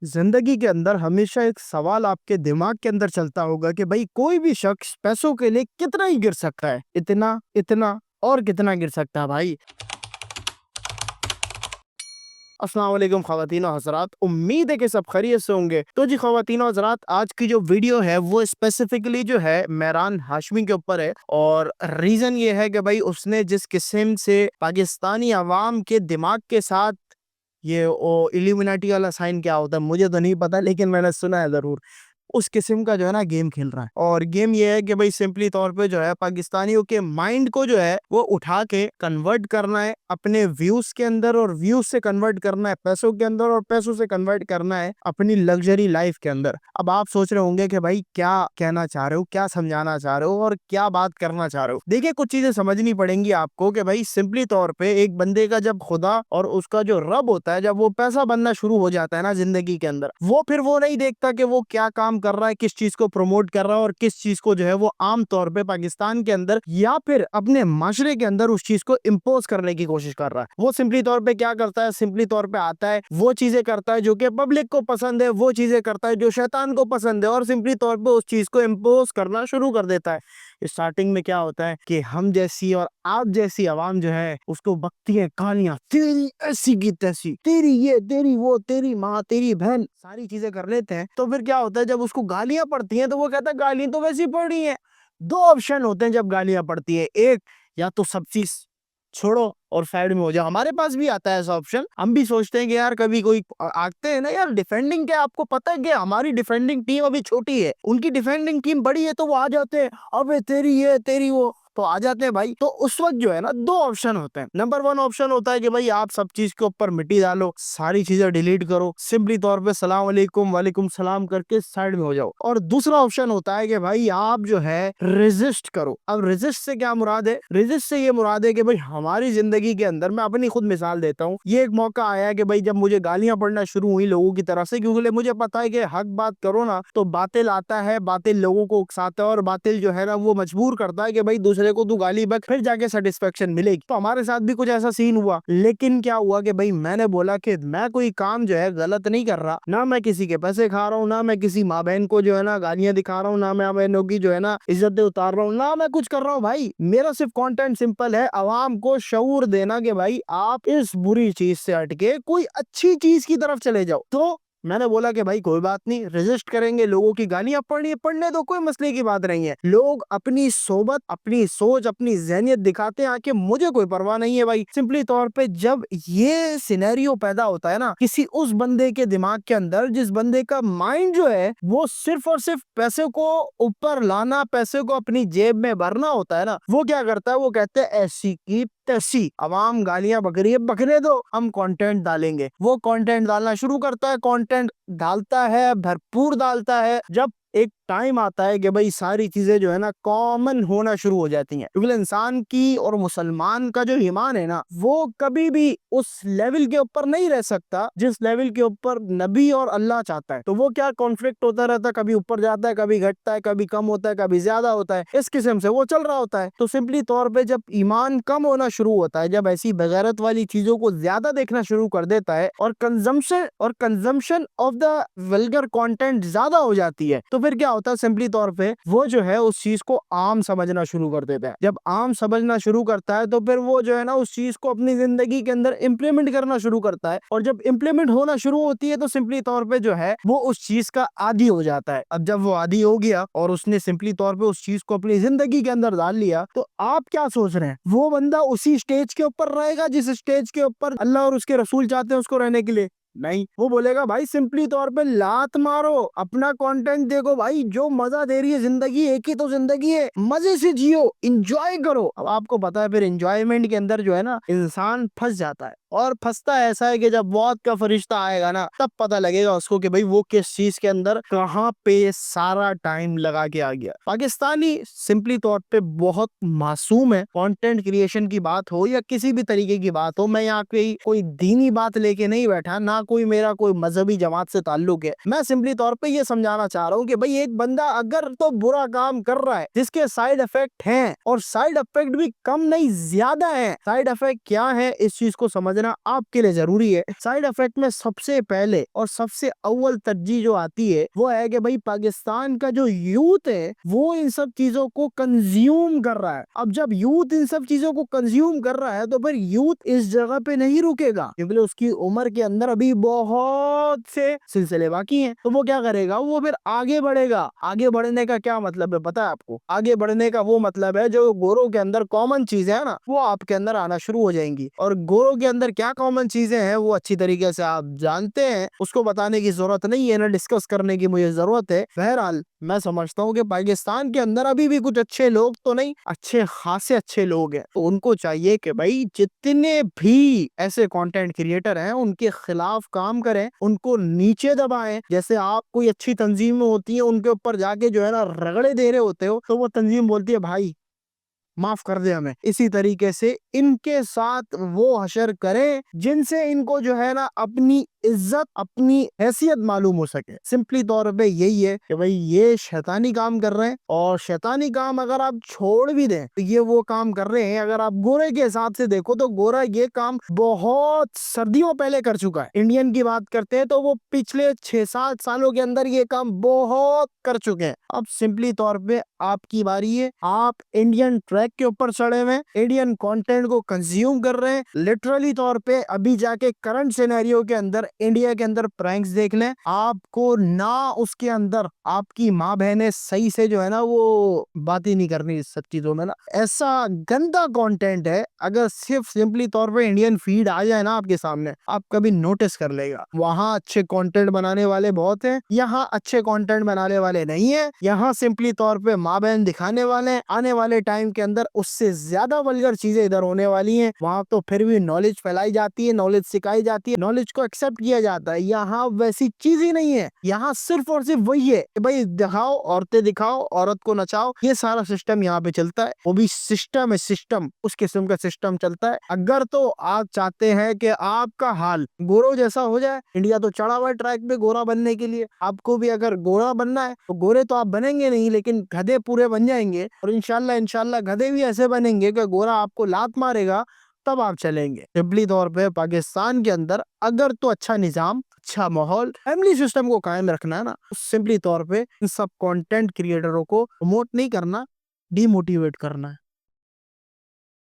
जिंदगी के अंदर हमेशा एक सवाल आपके दिमाग के अंदर चलता होगा कि भाई कोई भी शख्स पैसों के लिए कितना ही गिर सकता है, इतना इतना और कितना गिर सकता है भाई। अस्सलाम वालेकुम ख़वातीन और हज़रात, उम्मीद है कि सब खैरियत से होंगे। तो जी ख़वातीन और हज़रात, आज की जो वीडियो है वो स्पेसिफिकली जो है मेहरान हाशमी के ऊपर है। और रीज़न ये है कि भाई उसने जिस किस्म से पाकिस्तानी अवाम के दिमाग के साथ ये इल्यूमिनाटी वाला साइन क्या होता है मुझे तो नहीं पता, लेकिन मैंने सुना है ज़रूर। उस किस्म का जो है ना गेम खेल रहा है। और गेम ये है कि भाई सिंपली तौर पे जो है पाकिस्तानियों के माइंड को जो है वो उठा के कन्वर्ट करना है अपने व्यूज के अंदर, और व्यूज से कन्वर्ट करना है पैसों के अंदर, और पैसों से कन्वर्ट करना है अपनी लग्जरी लाइफ के अंदर। अब आप सोच रहे होंगे कि भाई क्या कहना चाह रहे हो, क्या समझाना चाह रहे हो और क्या बात करना चाह रहे हो। देखिए, कुछ चीजें समझनी पड़ेंगी आपको कि भाई सिंपली तौर पे एक बंदे का जब खुदा और उसका जो रब होता है, जब वो पैसा बनना शुरू हो जाता है ना जिंदगी के अंदर, वो फिर वो नहीं देखता कि वो क्या काम कर रहा है, किस चीज को प्रमोट कर रहा है और किस चीज को जो है वो आम तौर पे पाकिस्तान के अंदर या फिर अपने माशरे के अंदर उस चीज को इम्पोज करने की कोशिश कर रहा है। वो सिंपली तौर पे क्या करता है, सिंपली तौर पे आता है, वो चीजें करता है जो कि पब्लिक को पसंद है, वो चीजें करता है जो शैतान को पसंद है, और सिंपली तौर पे उस चीज को इम्पोज करना शुरू कर देता है। स्टार्टिंग में क्या होता है कि हम जैसी और आप जैसी आवाम जो है उसको बकती है गालियां, तेरी ऐसी की तैसी, तेरी ये तेरी वो, तेरी माँ तेरी बहन, सारी चीजें कर लेते हैं। तो फिर क्या होता है, जब उसको गालियां पड़ती हैं तो वो कहता है गालियां तो वैसी पड़ रही हैं। दो ऑप्शन होते हैं जब गालियां पड़ती है, एक या तो सब चीज छोड़ो और साइड में हो जाओ। हमारे पास भी आता है ऐसा ऑप्शन। हम भी सोचते हैं कि यार कभी कोई आते हैं ना यार डिफेंडिंग, क्या आपको पता है कि हमारी डिफेंडिंग टीम अभी छोटी है, उनकी डिफेंडिंग टीम बड़ी है, तो वो आ जाते हैं, अबे तेरी ये तेरी वो, तो आ जाते हैं भाई। तो उस वक्त जो है ना दो ऑप्शन होते हैं। नंबर वन ऑप्शन होता है कि भाई आप सब चीज के ऊपर मिट्टी डालो, सारी चीजें डिलीट करो, सिंपली तौर पे सलाम वालेकुम वालेकुम सलाम करके साइड में हो जाओ। और दूसरा ऑप्शन होता है कि भाई आप जो है रेजिस्ट करो। अब रेजिस्ट से क्या मुराद है, रेजिस्ट से ये मुराद है कि भाई हमारी जिंदगी के अंदर, मैं अपनी खुद मिसाल देता हूँ, ये एक मौका आया है कि भाई जब मुझे गालियां पड़ना शुरू हुई लोगों की तरफ से, क्योंकि मुझे पता है कि हक बात करो ना तो बातिल आता है, बातिल लोगों को उकसाता है, और बातिल जो है ना वो मजबूर करता है कि भाई दूसरे को तू गाली बक, फिर जाके सेटिस्फेक्शन मिलेगी। तो हमारे साथ भी कुछ ऐसा सीन हुआ। लेकिन क्या हुआ कि भाई मैंने बोला कि मैं कोई काम जो है गलत नहीं कर रहा, ना मैं किसी के पैसे खा रहा हूँ, ना मैं किसी माँ बहन को जो है ना गालियां दिखा रहा हूँ, ना मैं बहनों की जो है ना इज्जतें उतार रहा हूँ, ना मैं कुछ कर रहा हूँ। भाई मेरा सिर्फ कंटेंट सिंपल है, आवाम को शऊर देना कि भाई आप इस बुरी चीज से हटके कोई अच्छी चीज की तरफ चले जाओ। तो मैंने बोला कि भाई कोई बात नहीं, रेजिस्ट करेंगे, लोगों की गालियां पड़नी पड़ने तो कोई मसले की बात नहीं है। लोग अपनी सोबत, अपनी सोच, अपनी जहनियत दिखाते हैं कि मुझे कोई परवाह नहीं है भाई। सिंपली तौर पे जब ये सिनेरियो पैदा होता है ना किसी उस बंदे के दिमाग के अंदर जिस बंदे का माइंड जो है वो सिर्फ और सिर्फ पैसे को ऊपर लाना, पैसे को अपनी जेब में भरना होता है ना, वो क्या करता है, वो कहते हैं ऐसी की तैसी, अवाम गालियां बक रही है, बकने दो, हम कंटेंट डालेंगे। वो कंटेंट डालना शुरू करता है, कंटेंट डालता है, भरपूर डालता है। जब एक टाइम आता है कि भाई सारी चीजें जो है ना कॉमन होना शुरू हो जाती हैं, क्योंकि इंसान की और मुसलमान का जो ईमान है ना वो कभी भी उस लेवल के ऊपर नहीं रह सकता जिस लेवल के ऊपर नबी और अल्लाह चाहता है। तो वो क्या कॉन्फ्लिक्ट होता रहता है, कभी ऊपर जाता है, कभी घटता है, कभी कम होता है, कभी ज्यादा होता है, इस किस्म से वो चल रहा होता है। तो सिंपली तौर पे जब ईमान कम होना शुरू होता है, जब ऐसी बगैरत वाली चीजों को ज्यादा देखना शुरू कर देता है, और consumption of the vulgar content ज्यादा हो जाती है, तो फिर क्या होता है, सिंपली तौर पे वो जो है उस चीज को आम समझना शुरू कर देता है। जब आम समझना शुरू करता है तो फिर वो जो है ना उस चीज को अपनी जिंदगी के अंदर इम्प्लीमेंट करना शुरू करता है, और जब इम्प्लीमेंट होना शुरू होती है तो सिंपली तौर पे जो है वो उस चीज का आदी हो जाता है। अब जब वो आदी हो गया और उसने सिंपली तौर पे उस चीज को अपनी जिंदगी के अंदर डाल लिया, तो आप क्या सोच रहे हैं, वो बंदा उसी स्टेज के ऊपर रहेगा जिस स्टेज के ऊपर अल्लाह और उसके रसूल चाहते हैं उसको रहने के लिए? नहीं, वो बोलेगा भाई सिंपली तौर पे लात मारो, अपना कंटेंट देखो भाई, जो मजा दे रही है जिंदगी, एक ही तो जिंदगी है, मजे से जियो, एंजॉय करो। अब आपको पता है फिर एंजॉयमेंट के अंदर जो है ना इंसान फंस जाता है, और फंसता ऐसा है कि जब मौत का फरिश्ता आएगा ना तब पता लगेगा उसको कि भाई वो किस चीज के अंदर कहाँ पे सारा टाइम लगा के आ गया। पाकिस्तानी सिंपली तौर पे बहुत मासूम है, कंटेंट क्रिएशन की बात हो या किसी भी तरीके की बात हो। मैं यहाँ पे कोई दीनी बात लेके नहीं बैठा, ना कोई मेरा कोई मजहबी जमात से ताल्लुक है। मैं सिंपली तौर पे ये समझाना चाह रहा हूँ कि भाई एक बंदा अगर तो बुरा काम कर रहा है जिसके साइड इफेक्ट हैं, और साइड इफेक्ट भी कम नहीं ज्यादा है, साइड इफेक्ट क्या है इस चीज को समझना समझना आपके लिए जरूरी है। साइड इफेक्ट में सबसे पहले और सबसे अव्वल तरजीह जो आती है वो है कि भाई पाकिस्तान का जो यूथ है वो इन सब चीजों को कंज्यूम कर रहा है। अब जब यूथ इन सब चीजों को कंज्यूम कर रहा है तो फिर यूथ इस जगह पे नहीं रुकेगा, क्योंकि उसकी उम्र के अंदर अभी बहुत से सिलसिले बाकी हैं। तो वो क्या करेगा, वो फिर आगे बढ़ेगा। आगे बढ़ने का क्या मतलब है पता है आपको? आगे बढ़ने का वो मतलब है जो गोरों के अंदर कॉमन चीजें है ना वो आपके अंदर आना शुरू हो जाएंगी। और गोरों के अंदर क्या कॉमन चीजें हैं वो अच्छी तरीके से आप जानते हैं, उसको बताने की जरूरत नहीं है, ना डिस्कस करने की मुझे जरूरत है। बहरहाल मैं समझता हूँ कि पाकिस्तान के अंदर अभी भी कुछ अच्छे लोग तो नहीं, अच्छे खासे अच्छे लोग हैं। तो उनको चाहिए कि भाई जितने भी ऐसे कंटेंट क्रिएटर हैं उनके खिलाफ काम करें, उनको नीचे दबाएं। जैसे आप कोई अच्छी तंजीम होती है उनके ऊपर जाके जो है ना रगड़े दे रहे होते हो तो वो तंजीम बोलती है भाई माफ कर दे हमें। इसी तरीके से इनके साथ वो हशर करें जिनसे इनको जो है ना अपनी इज्जत अपनी हैसियत मालूम हो सके। सिंपली तौर पे यही है कि भाई ये शैतानी काम कर रहे हैं, और शैतानी काम अगर आप छोड़ भी दें तो ये वो काम कर रहे हैं। अगर आप गोरे के हिसाब से देखो तो गोरा ये काम बहुत सर्दियों पहले कर चुका है। इंडियन की बात करते हैं तो वो पिछले 6-7 सालों के अंदर ये काम बहुत कर चुके हैं। अब सिंपली तौर पे आपकी बारी है, आप इंडियन ट्रैक के ऊपर चढ़े हुए हैं, इंडियन कंटेंट को कंज्यूम कर रहे हैं। लिटरली तौर पे अभी जाके करंट सिनेरियो के अंदर इंडिया के अंदर प्रैंक्स देख लें, आपको ना उसके अंदर आपकी माँ बहनें सही से जो है ना वो बात ही नहीं करनी इस सब चीजों में ना। ऐसा गंदा कंटेंट है, अगर सिर्फ सिंपली तौर पे इंडियन फीड आ जाए ना आपके सामने आप कभी नोटिस कर लेगा। वहां अच्छे कंटेंट बनाने वाले बहुत हैं, यहाँ अच्छे कंटेंट बनाने वाले नहीं है। यहाँ सिंपली तौर पे माँ बहन दिखाने वाले हैं, आने वाले टाइम के अंदर उससे ज्यादा वल्गर चीजें इधर होने वाली हैं। वहां तो फिर भी नॉलेज फैलाई जाती है, नॉलेज सिखाई जाती है, नॉलेज को एक्सेप्ट किया जाता है। यहाँ वैसी चीज ही नहीं है। यहाँ सिर्फ और सिर्फ वही है कि भाई दिखाओ, औरतें दिखाओ, औरत को नचाओ, ये सारा सिस्टम यहाँ पे चलता है। वो भी सिस्टम है, सिस्टम उस किस्म का सिस्टम चलता है। अगर तो आप चाहते हैं कि आपका हाल गोरों जैसा हो जाए, इंडिया तो चढ़ा हुआ है ट्रैक पे गोरा बनने के लिए, आपको भी अगर गोरा बनना है तो गोरे तो आप बनेंगे नहीं लेकिन गधे पूरे बन जाएंगे। और इंशाल्लाह इंशाल्लाह गधे भी ऐसे बनेंगे कि गोरा आपको लात मारेगा तब आप चलेंगे। सिंपली तौर पे पाकिस्तान के अंदर अगर तो अच्छा निजाम, अच्छा माहौल, फैमिली सिस्टम को कायम रखना है ना, सिंपली तौर पे इन सब कंटेंट क्रिएटरों को प्रमोट नहीं करना, डिमोटिवेट करना है।